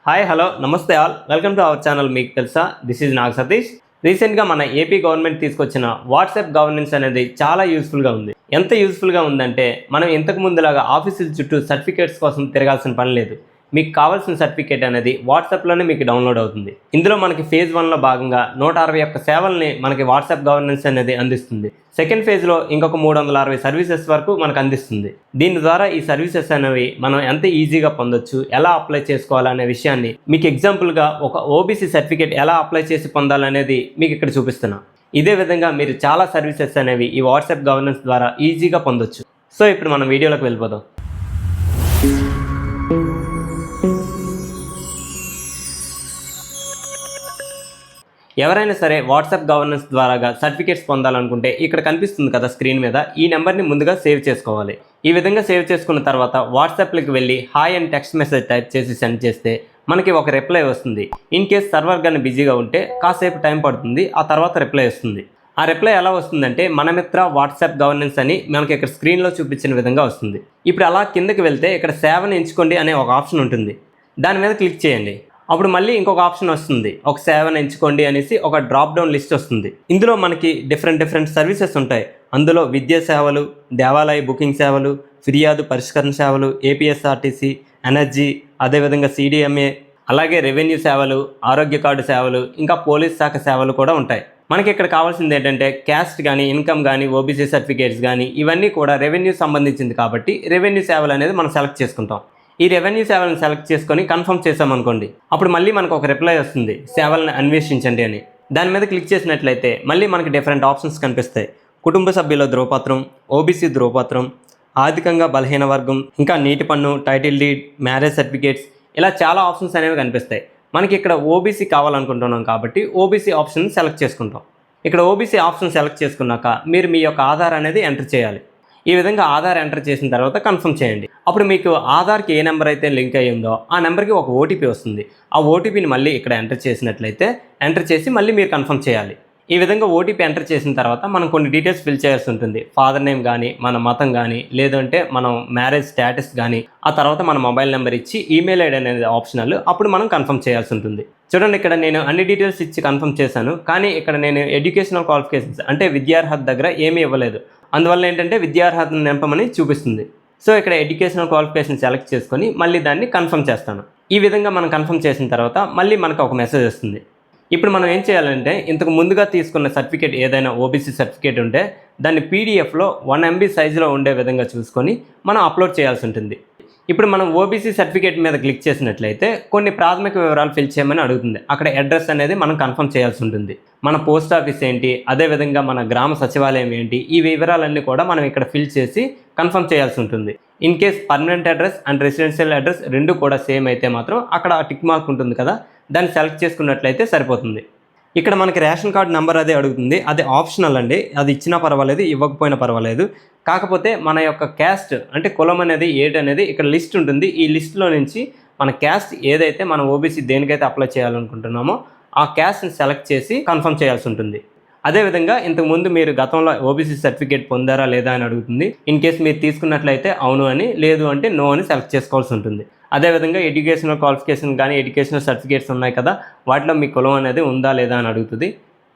Hi hello నమస్తే all welcome to our channel. మీకు తెలుసా, దిస్ ఈజ్ నాగ్ సతీష్. రీసెంట్గా మన ఏపీ గవర్నమెంట్ తీసుకొచ్చిన వాట్సాప్ గవర్నెన్స్ అనేది చాలా యూస్ఫుల్గా ఉంది. ఎంత యూస్ఫుల్గా ఉందంటే మనం ఇంతకు ముందులాగా ఆఫీసుల చుట్టూ సర్టిఫికేట్స్ కోసం తిరగాల్సిన పని లేదు. మీకు కావాల్సిన సర్టిఫికేట్ అనేది వాట్సాప్లోనే మీకు డౌన్లోడ్ అవుతుంది. ఇందులో మనకి ఫేజ్ 1లో భాగంగా 161 సేవల్ని మనకి వాట్సాప్ గవర్నెన్స్ అనేది అందిస్తుంది. సెకండ్ ఫేజ్లో ఇంకొక 360 సర్వీసెస్ వరకు మనకు అందిస్తుంది. దీని ద్వారా ఈ సర్వీసెస్ అనేవి మనం ఎంత ఈజీగా పొందొచ్చు, ఎలా అప్లై చేసుకోవాలనే విషయాన్ని మీకు ఎగ్జాంపుల్గా ఒక ఓబీసీ సర్టిఫికేట్ ఎలా అప్లై చేసి పొందాలనేది మీకు ఇక్కడ చూపిస్తున్నా. ఇదే విధంగా మీరు చాలా సర్వీసెస్ అనేవి ఈ వాట్సాప్ గవర్నెన్స్ ద్వారా ఈజీగా పొందొచ్చు. సో ఇప్పుడు మనం వీడియోలోకి వెళ్ళిపోదాం. ఎవరైనా సరే వాట్సాప్ గవర్నెన్స్ ద్వారా సర్టిఫికేట్స్ పొందాలనుకుంటే ఇక్కడ కనిపిస్తుంది కదా స్క్రీన్ మీద, ఈ నెంబర్ని ముందుగా సేవ్ చేసుకోవాలి. ఈ విధంగా సేవ్ చేసుకున్న తర్వాత వాట్సాప్లోకి వెళ్ళి హాయ్ అని టెక్స్ట్ మెసేజ్ టైప్ చేసి సెండ్ చేస్తే మనకి ఒక రిప్లై వస్తుంది. ఇన్ కేస్ సర్వర్ కానీ బిజీగా ఉంటే కాసేపు టైం పడుతుంది, ఆ తర్వాత రిప్లై వస్తుంది. ఆ రిప్లై ఎలా వస్తుందంటే మన మిత్ర వాట్సాప్ గవర్నెన్స్ అని మనకి ఇక్కడ స్క్రీన్లో చూపించిన విధంగా వస్తుంది. ఇప్పుడు అలా కిందకి వెళ్తే ఇక్కడ సేవను ఎంచుకోండి అనే ఒక ఆప్షన్ ఉంటుంది. దాని మీద క్లిక్ చేయండి. అప్పుడు మళ్ళీ ఇంకొక ఆప్షన్ వస్తుంది, ఒక సేవను ఎంచుకోండి అనేసి ఒక డ్రాప్ డౌన్ లిస్ట్ వస్తుంది. ఇందులో మనకి డిఫరెంట్ సర్వీసెస్ ఉంటాయి. అందులో విద్యా సేవలు, దేవాలయ బుకింగ్ సేవలు, ఫిర్యాదు పరిష్కరణ సేవలు, ఏపీఎస్ఆర్టీసీ, ఎనర్జీ, అదేవిధంగా సిడిఎంఏ, అలాగే రెవెన్యూ సేవలు, ఆరోగ్య కార్డు సేవలు, ఇంకా పోలీస్ శాఖ సేవలు కూడా ఉంటాయి. మనకి ఇక్కడ కావాల్సింది ఏంటంటే క్యాస్ట్ కానీ, ఇన్కమ్ కానీ, ఓబీసీ సర్టిఫికేట్స్ కానీ ఇవన్నీ కూడా రెవెన్యూ సంబంధించింది కాబట్టి రెవెన్యూ సేవలు అనేది మనం సెలెక్ట్ చేసుకుంటాం. ఈ రెవెన్యూ సేవలను సెలెక్ట్ చేసుకొని కన్ఫర్మ్ చేసామనుకోండి, అప్పుడు మళ్ళీ మనకు ఒక రిప్లై వస్తుంది, సేవలను అన్వేషించండి అని. దాని మీద క్లిక్ చేసినట్లయితే మళ్ళీ మనకి డిఫరెంట్ ఆప్షన్స్ కనిపిస్తాయి. కుటుంబ సభ్యుల ధ్రువపత్రం, ఓబీసీ ధ్రువపత్రం, ఆర్థికంగా బలహీన వర్గం, ఇంకా నీటి పన్ను, టైటిల్ డీడ్, మ్యారేజ్ సర్టిఫికేట్స్, ఇలా చాలా ఆప్షన్స్ అనేవి కనిపిస్తాయి. మనకి ఇక్కడ ఓబీసీ కావాలనుకుంటున్నాం కాబట్టి ఓబీసీ ఆప్షన్ సెలెక్ట్ చేసుకుంటాం. ఇక్కడ ఓబీసీ ఆప్షన్ సెలెక్ట్ చేసుకున్నాక మీరు మీ యొక్క ఆధార్ అనేది ఎంటర్ చేయాలి. ఈ విధంగా ఆధార్ ఎంటర్ చేసిన తర్వాత కన్ఫర్మ్ చేయండి. అప్పుడు మీకు ఆధార్కి ఏ నెంబర్ అయితే లింక్ అయ్యి ఉందో ఆ నెంబర్కి ఒక ఓటీపీ వస్తుంది. ఆ ఓటీపీని మళ్ళీ ఇక్కడ ఎంటర్ చేసినట్లయితే ఎంటర్ చేసి మళ్ళీ మీరు కన్ఫర్మ్ చేయాలి. ఈ విధంగా ఓటీపీ ఎంటర్ చేసిన తర్వాత మనం కొన్ని డీటెయిల్స్ ఫిల్ చేయాల్సి ఉంటుంది. ఫాదర్ నేమ్ కానీ, మన మతం కానీ, లేదంటే మనం మ్యారేజ్ స్టేటస్ కానీ, ఆ తర్వాత మన మొబైల్ నెంబర్ ఇచ్చి ఈమెయిల్ ఐడి అనేది ఆప్షనల్. అప్పుడు మనం కన్ఫర్మ్ చేయాల్సి ఉంటుంది. చూడండి, ఇక్కడ నేను అన్ని డీటెయిల్స్ ఇచ్చి కన్ఫర్మ్ చేశాను, కానీ ఇక్కడ నేను ఎడ్యుకేషనల్ క్వాలిఫికేషన్స్ అంటే విద్యార్హత దగ్గర ఏమీ ఇవ్వలేదు. అందువల్ల ఏంటంటే విద్యార్హతను నింపమని చూపిస్తుంది. సో ఇక్కడ ఎడ్యుకేషనల్ క్వాలిఫికేషన్ సెలెక్ట్ చేసుకొని మళ్ళీ దాన్ని కన్ఫర్మ్ చేస్తాను. ఈ విధంగా మనం కన్ఫర్మ్ చేసిన తర్వాత మళ్ళీ మనకు ఒక మెసేజ్ వస్తుంది. ఇప్పుడు మనం ఏం చేయాలంటే ఇంతకు ముందుగా తీసుకున్న సర్టిఫికేట్ ఏదైనా ఓబీసీ సర్టిఫికేట్ ఉంటే దాన్ని పీడిఎఫ్లో 1 MB సైజులో ఉండే విధంగా చూసుకొని మనం అప్లోడ్ చేయాల్సి ఉంటుంది. ఇప్పుడు మనం ఓబీసీ సర్టిఫికేట్ మీద క్లిక్ చేసినట్లయితే కొన్ని ప్రాథమిక వివరాలు ఫిల్ చేయమని అడుగుతుంది. అక్కడ అడ్రస్ అనేది మనం కన్ఫర్మ్ చేయాల్సి ఉంటుంది. మన పోస్ట్ ఆఫీస్ ఏంటి, అదేవిధంగా మన గ్రామ సచివాలయం ఏంటి, ఈ వివరాలన్నీ కూడా మనం ఇక్కడ ఫిల్ చేసి కన్ఫర్మ్ చేయాల్సి ఉంటుంది. In case permanent address and residential address రెండు కూడా సేమ్ అయితే మాత్రం అక్కడ టిక్ మార్క్ ఉంటుంది కదా, దాన్ని సెలెక్ట్ చేసుకున్నట్లయితే సరిపోతుంది. ఇక్కడ మనకి రేషన్ కార్డు నెంబర్ అదే అడుగుతుంది. అది ఆప్షనల్ అండి, అది ఇచ్చినా పర్వాలేదు, ఇవ్వకపోయినా పర్వాలేదు. కాకపోతే మన యొక్క క్యాస్ట్ అంటే కులం అనేది ఏదనేది ఇక్కడ లిస్ట్ ఉంటుంది. ఈ లిస్ట్లో నుంచి మన క్యాస్ట్ ఏదైతే మనం ఓబీసీ దేనికైతే అప్లై చేయాలనుకుంటున్నామో ఆ క్యాస్ట్ని సెలెక్ట్ చేసి కన్ఫర్మ్ చేయాల్సి ఉంటుంది. అదేవిధంగా ఇంతకుముందు మీరు గతంలో ఓబీసీ సర్టిఫికేట్ పొందారా లేదా అని అడుగుతుంది. ఇన్ కేస్ మీరు తీసుకున్నట్లయితే అవును అని, లేదు అంటే నో అని సెలెక్ట్ చేసుకోవాల్సి ఉంటుంది. అదేవిధంగా ఎడ్యుకేషనల్ క్వాలిఫికేషన్ కానీ, ఎడ్యుకేషనల్ సర్టిఫికేట్స్ ఉన్నాయి కదా, వాటిలో మీ కులం అనేది ఉందా లేదా అని అడుగుతుంది.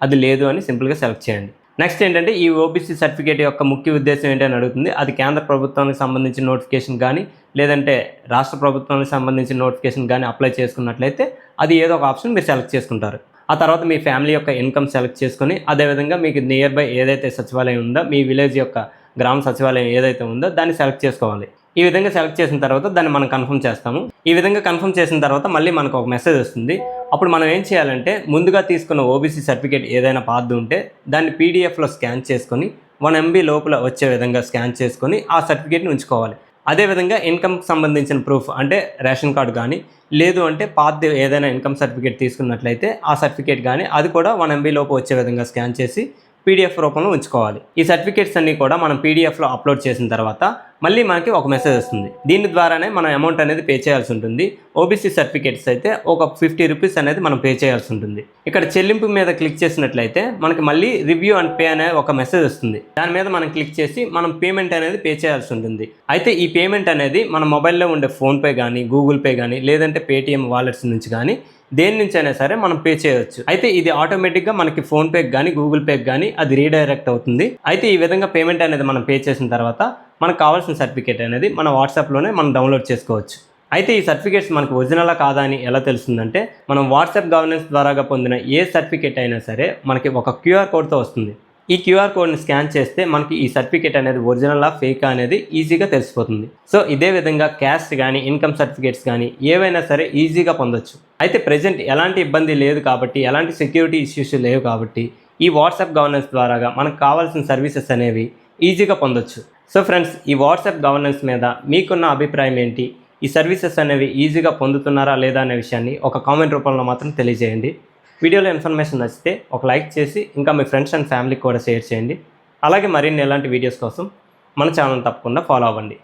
అది లేదు అని సింపుల్గా సెలెక్ట్ చేయండి. నెక్స్ట్ ఏంటంటే ఈ ఓబీసీ సర్టిఫికేట్ యొక్క ముఖ్య ఉద్దేశం ఏంటని అడుగుతుంది. అది కేంద్ర ప్రభుత్వానికి సంబంధించిన నోటిఫికేషన్ కానీ, లేదంటే రాష్ట్ర ప్రభుత్వానికి సంబంధించిన నోటిఫికేషన్ కానీ అప్లై చేసుకున్నట్లయితే అది ఏదో ఒక ఆప్షన్ మీరు సెలెక్ట్ చేసుకుంటారు. ఆ తర్వాత మీ ఫ్యామిలీ యొక్క ఇన్కమ్ సెలెక్ట్ చేసుకొని, అదేవిధంగా మీకు నియర్ బై ఏదైతే సచివాలయం ఉందో, మీ విలేజ్ యొక్క గ్రామ సచివాలయం ఏదైతే ఉందో దాన్ని సెలెక్ట్ చేసుకోవాలి. ఈ విధంగా సెలెక్ట్ చేసిన తర్వాత దాన్ని మనం కన్ఫర్మ్ చేస్తాము. ఈ విధంగా కన్ఫర్మ్ చేసిన తర్వాత మళ్ళీ మనకు ఒక మెసేజ్ వస్తుంది. అప్పుడు మనం ఏం చేయాలంటే ముందుగా తీసుకున్న ఓబీసీ సర్టిఫికేట్ ఏదైనా పాతది ఉంటే దాన్ని పీడిఎఫ్లో స్కాన్ చేసుకొని 1 MB లోపల వచ్చే విధంగా స్కాన్ చేసుకొని ఆ సర్టిఫికేట్ని ఉంచుకోవాలి. అదేవిధంగా ఇన్కమ్కి సంబంధించిన ప్రూఫ్ అంటే రేషన్ కార్డు కానీ, లేదు అంటే పాతది ఏదైనా ఇన్కమ్ సర్టిఫికేట్ తీసుకున్నట్లయితే ఆ సర్టిఫికేట్ కానీ అది కూడా 1 MB లోపు వచ్చే విధంగా స్కాన్ చేసి పీడిఎఫ్ రూపంలో ఉంచుకోవాలి. ఈ సర్టిఫికేట్స్ అన్నీ కూడా మనం పీడిఎఫ్లో అప్లోడ్ చేసిన తర్వాత మళ్ళీ మనకి ఒక మెసేజ్ వస్తుంది. దీని ద్వారానే మనం అమౌంట్ అనేది పే చేయాల్సి ఉంటుంది. ఓబీసీ సర్టిఫికేట్స్ అయితే ఒక 50 రూపీస్ అనేది మనం పే చేయాల్సి ఉంటుంది. ఇక్కడ చెల్లింపు మీద క్లిక్ చేసినట్లయితే మనకి మళ్ళీ రివ్యూ అండ్ పే అనే ఒక మెసేజ్ వస్తుంది. దాని మీద మనం క్లిక్ చేసి మనం పేమెంట్ అనేది పే చేయాల్సి ఉంటుంది. అయితే ఈ పేమెంట్ అనేది మన మొబైల్లో ఉండే ఫోన్పే కానీ, గూగుల్ పే కానీ, లేదంటే పేటిఎం వాలెట్స్ నుంచి కానీ దేని నుంచి అయినా సరే మనం పే చేయవచ్చు. అయితే ఇది ఆటోమేటిక్గా మనకి ఫోన్పేకి కానీ, గూగుల్ పేకి కానీ అది రీడైరెక్ట్ అవుతుంది. అయితే ఈ విధంగా పేమెంట్ అనేది మనం పే చేసిన తర్వాత మనకు కావాల్సిన సర్టిఫికేట్ అనేది మన వాట్సాప్లోనే మనం డౌన్లోడ్ చేసుకోవచ్చు. అయితే ఈ సర్టిఫికేట్స్ మనకు ఒరిజినలా కాదా అని ఎలా తెలుస్తుందంటే, మనం వాట్సాప్ గవర్నెన్స్ ద్వారాగా పొందిన ఏ సర్టిఫికేట్ అయినా సరే మనకి ఒక క్యూఆర్ కోడ్తో వస్తుంది. ఈ క్యూఆర్ కోడ్ని స్కాన్ చేస్తే మనకి ఈ సర్టిఫికేట్ అనేది ఒరిజినలా ఫేకా అనేది ఈజీగా తెలిసిపోతుంది. సో ఇదే విధంగా క్యాస్ట్ కానీ, ఇన్కమ్ సర్టిఫికేట్స్ కానీ ఏవైనా సరే ఈజీగా పొందొచ్చు. అయితే ప్రెజెంట్ ఎలాంటి ఇబ్బంది లేదు కాబట్టి, ఎలాంటి సెక్యూరిటీ ఇష్యూస్ లేవు కాబట్టి ఈ వాట్సాప్ గవర్నెన్స్ ద్వారాగా మనకు కావాల్సిన సర్వీసెస్ అనేవి ఈజీగా పొందొచ్చు. సో ఫ్రెండ్స్, ఈ వాట్సాప్ గవర్నెన్స్ మీద మీకున్న అభిప్రాయం ఏంటి? ఈ సర్వీసెస్ అనేవి ఈజీగా పొందుతున్నారా లేదా అనే విషయాన్ని ఒక కామెంట్ రూపంలో మాత్రం తెలియజేయండి. వీడియోలో ఇన్ఫర్మేషన్ నచ్చితే ఒక లైక్ చేసి ఇంకా మీ ఫ్రెండ్స్ అండ్ ఫ్యామిలీకి కూడా షేర్ చేయండి. అలాగే మరిన్ని ఎలాంటి వీడియోస్ కోసం మన ఛానల్ తప్పకుండా ఫాలో అవ్వండి.